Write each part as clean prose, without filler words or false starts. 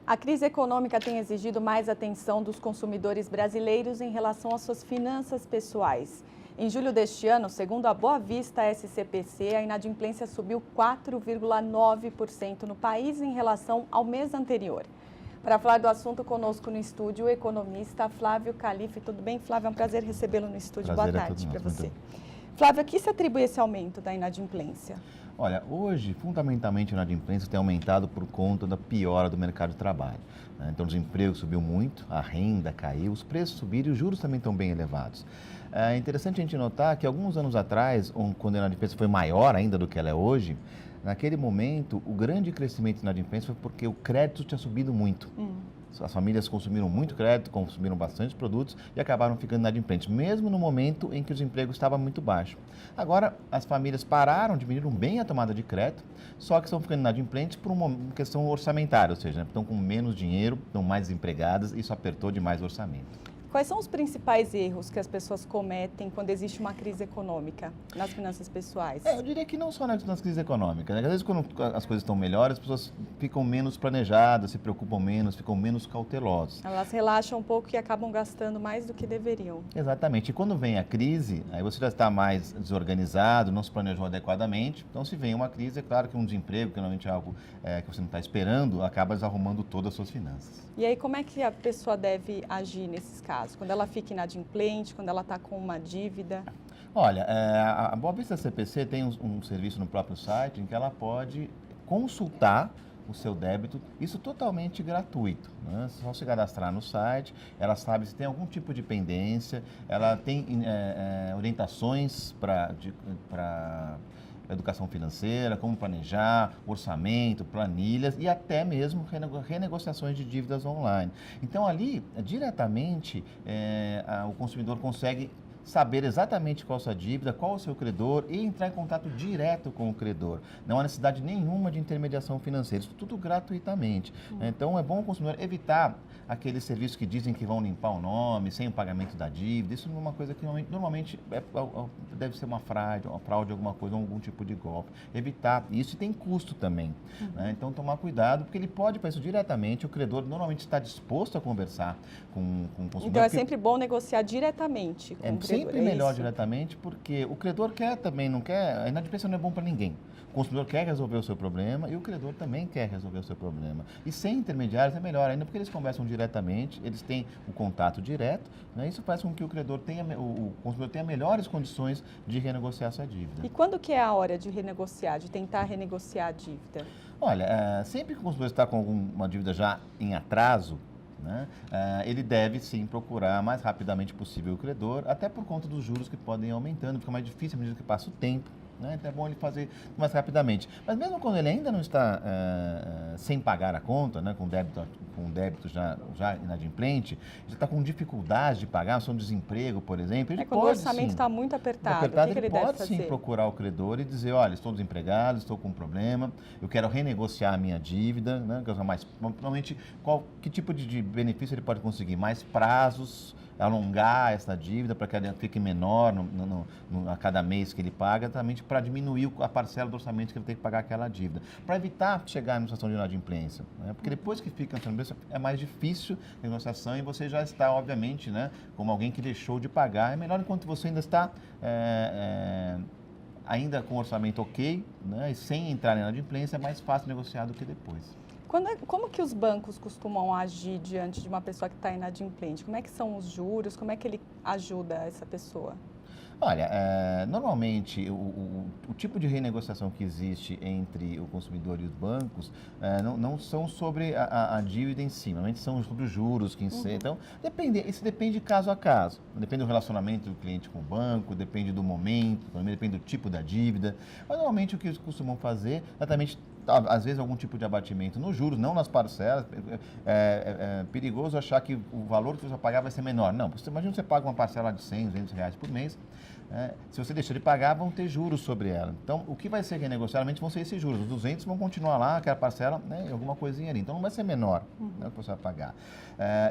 A crise econômica tem exigido mais atenção dos consumidores brasileiros em relação às suas finanças pessoais. Em julho deste ano, segundo a Boa Vista SCPC, a inadimplência subiu 4,9% no país em relação ao mês anterior. Para falar do assunto, conosco no estúdio, o economista Flávio Calife. Tudo bem, Flávio? É um prazer recebê-lo no estúdio. Prazer Boa tarde para você. Muito. Flávio, a que se atribui esse aumento da inadimplência? Olha, hoje, fundamentalmente, a inadimplência tem aumentado por conta da piora do mercado de trabalho. Então, o desemprego subiu muito, a renda caiu, os preços subiram e os juros também estão bem elevados. É interessante a gente notar que alguns anos atrás, quando a inadimplência foi maior ainda do que ela é hoje, naquele momento, o grande crescimento da inadimplência foi porque o crédito tinha subido muito. As famílias consumiram muito crédito, consumiram bastante produtos e acabaram ficando inadimplentes, mesmo no momento em que o desemprego estava muito baixo. Agora, as famílias pararam, diminuíram bem a tomada de crédito, só que estão ficando inadimplentes por uma questão orçamentária, ou seja, estão com menos dinheiro, estão mais desempregadas e isso apertou demais o orçamento. Quais são os principais erros que as pessoas cometem quando existe uma crise econômica nas finanças pessoais? Eu diria que não só nas crises econômicas, né? Às vezes, quando as coisas estão melhores, as pessoas ficam menos planejadas, se preocupam menos, ficam menos cautelosas. Elas relaxam um pouco e acabam gastando mais do que deveriam. Exatamente. E quando vem a crise, aí você já está mais desorganizado, não se planejou adequadamente. Então, se vem uma crise, é claro que um desemprego, que normalmente é algo que você não está esperando, acaba desarrumando todas as suas finanças. E aí, como é que a pessoa deve agir nesses casos? Quando ela fica inadimplente, quando ela está com uma dívida? Olha, a Boa Vista CPC tem um serviço no próprio site em que ela pode consultar o seu débito, isso totalmente gratuito, né? Só se cadastrar no site, ela sabe se tem algum tipo de pendência, ela tem orientações para educação financeira, como planejar, orçamento, planilhas e até mesmo renegociações de dívidas online. Então, ali, diretamente, o consumidor consegue saber exatamente qual a sua dívida, qual o seu credor e entrar em contato direto com o credor. Não há necessidade nenhuma de intermediação financeira, isso tudo gratuitamente. Então, é bom o consumidor evitar aqueles serviços que dizem que vão limpar o nome, sem o pagamento da dívida. Isso é uma coisa que normalmente deve ser uma fraude, alguma coisa, algum tipo de golpe. Evitar isso, e tem custo também. Né? Então, tomar cuidado, porque ele pode fazer isso diretamente, o credor normalmente está disposto a conversar com o consumidor. Então, é sempre bom negociar diretamente com o credor. Sempre melhor diretamente, porque o credor quer também, não quer, a inadimplência não é bom para ninguém. O consumidor quer resolver o seu problema e o credor também quer resolver o seu problema. E sem intermediários é melhor ainda, porque eles conversam diretamente, eles têm o contato direto, né? Isso faz com que o consumidor tenha melhores condições de renegociar sua dívida. E quando que é a hora de renegociar, de tentar renegociar a dívida? Olha, sempre que o consumidor está com alguma dívida já em atraso, né, ele deve sim procurar mais rapidamente possível o credor, até por conta dos juros que podem ir aumentando, fica mais difícil à medida que passa o tempo. Né? Então é bom ele fazer mais rapidamente. Mas mesmo quando ele ainda não está sem pagar a conta, né, com débito já inadimplente, ele está com dificuldade de pagar, um desemprego, por exemplo, ele quando pode, o orçamento está muito apertado, o que ele deve pode fazer? sim procurar o credor e dizer, olha, estou desempregado, estou com um problema, eu quero renegociar a minha dívida, né, normalmente, que tipo de benefício ele pode conseguir? Mais prazos, alongar essa dívida para que ela fique menor a cada mês que ele paga, exatamente para diminuir a parcela do orçamento que ele tem que pagar aquela dívida, para evitar chegar numa situação de inadimplência, né? Porque depois que fica na inadimplência é mais difícil a negociação e você já está, obviamente, né, como alguém que deixou de pagar. É melhor enquanto você ainda está ainda com o orçamento ok, né, e sem entrar na inadimplência, é mais fácil negociar do que depois. Como que os bancos costumam agir diante de uma pessoa que está inadimplente? Como é que são os juros? Como é que ele ajuda essa pessoa? Olha, normalmente o tipo de renegociação que existe entre o consumidor e os bancos não são sobre a dívida em si, normalmente são sobre os juros que Então, isso depende caso a caso. Depende do relacionamento do cliente com o banco, depende do momento, depende do tipo da dívida. Mas normalmente o que eles costumam fazer, exatamente, às vezes algum tipo de abatimento nos juros, não nas parcelas. É perigoso achar que o valor que você vai pagar vai ser menor. Não, imagina você paga uma parcela de 100, R$200 por mês, Se você deixar de pagar, vão ter juros sobre ela. Então, o que vai ser renegociado vão ser esses juros. Os 200 vão continuar lá, aquela parcela, né, alguma coisinha ali. Então, não vai ser menor, né, o que você vai pagar.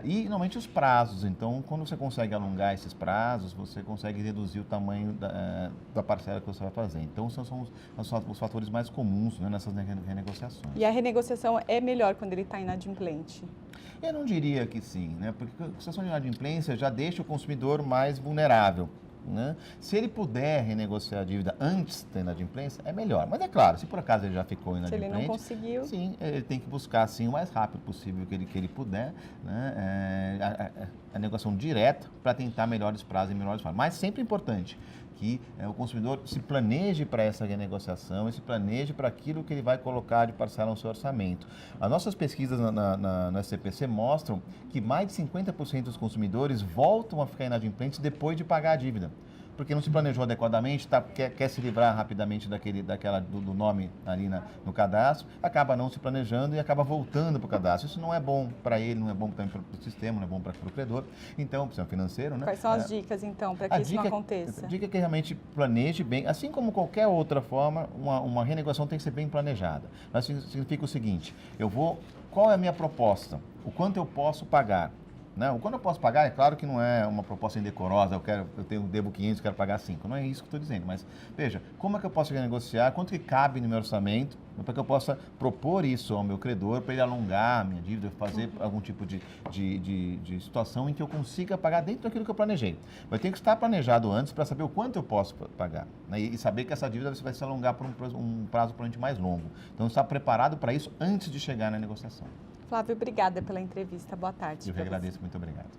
E, normalmente, os prazos. Então, quando você consegue alongar esses prazos, você consegue reduzir o tamanho da parcela que você vai fazer. Então, são os fatores mais comuns, né, nessas renegociações. E a renegociação é melhor quando ele está inadimplente? Eu não diria que sim, né? Porque a situação de inadimplência já deixa o consumidor mais vulnerável. Né? Se ele puder renegociar a dívida antes da inadimplência, é melhor. Mas é claro, se por acaso ele já ficou inadimplente... Se ele não conseguiu... Sim, ele tem que buscar assim, o mais rápido possível que ele puder, né? A negociação direta para tentar melhores prazos e melhores formas. Mas sempre importante que o consumidor se planeje para essa renegociação e se planeje para aquilo que ele vai colocar de parcela no seu orçamento. As nossas pesquisas no SCPC mostram que mais de 50% dos consumidores voltam a ficar inadimplentes depois de pagar a dívida. Porque não se planejou adequadamente, quer se livrar rapidamente do nome ali no cadastro, acaba não se planejando e acaba voltando para o cadastro. Isso não é bom para ele, não é bom também para o sistema, não é bom para o credor, então, para o sistema financeiro. Né? Quais são as dicas, então, para que isso não aconteça? A dica é que realmente planeje bem, assim como qualquer outra forma, uma renegociação tem que ser bem planejada. Mas significa o seguinte, qual é a minha proposta? O quanto eu posso pagar? Não, quando eu posso pagar, é claro que não é uma proposta indecorosa, devo 500, quero pagar 5. Não é isso que eu estou dizendo, mas veja, como é que eu posso renegociar, quanto que cabe no meu orçamento, para que eu possa propor isso ao meu credor, para ele alongar a minha dívida, fazer algum tipo de situação em que eu consiga pagar dentro daquilo que eu planejei. Mas tem que estar planejado antes para saber o quanto eu posso pagar, né? E saber que essa dívida vai se alongar por um prazo provavelmente mais longo. Então, estar preparado para isso antes de chegar na negociação. Flávio, obrigada pela entrevista. Boa tarde. Eu que agradeço, muito obrigado.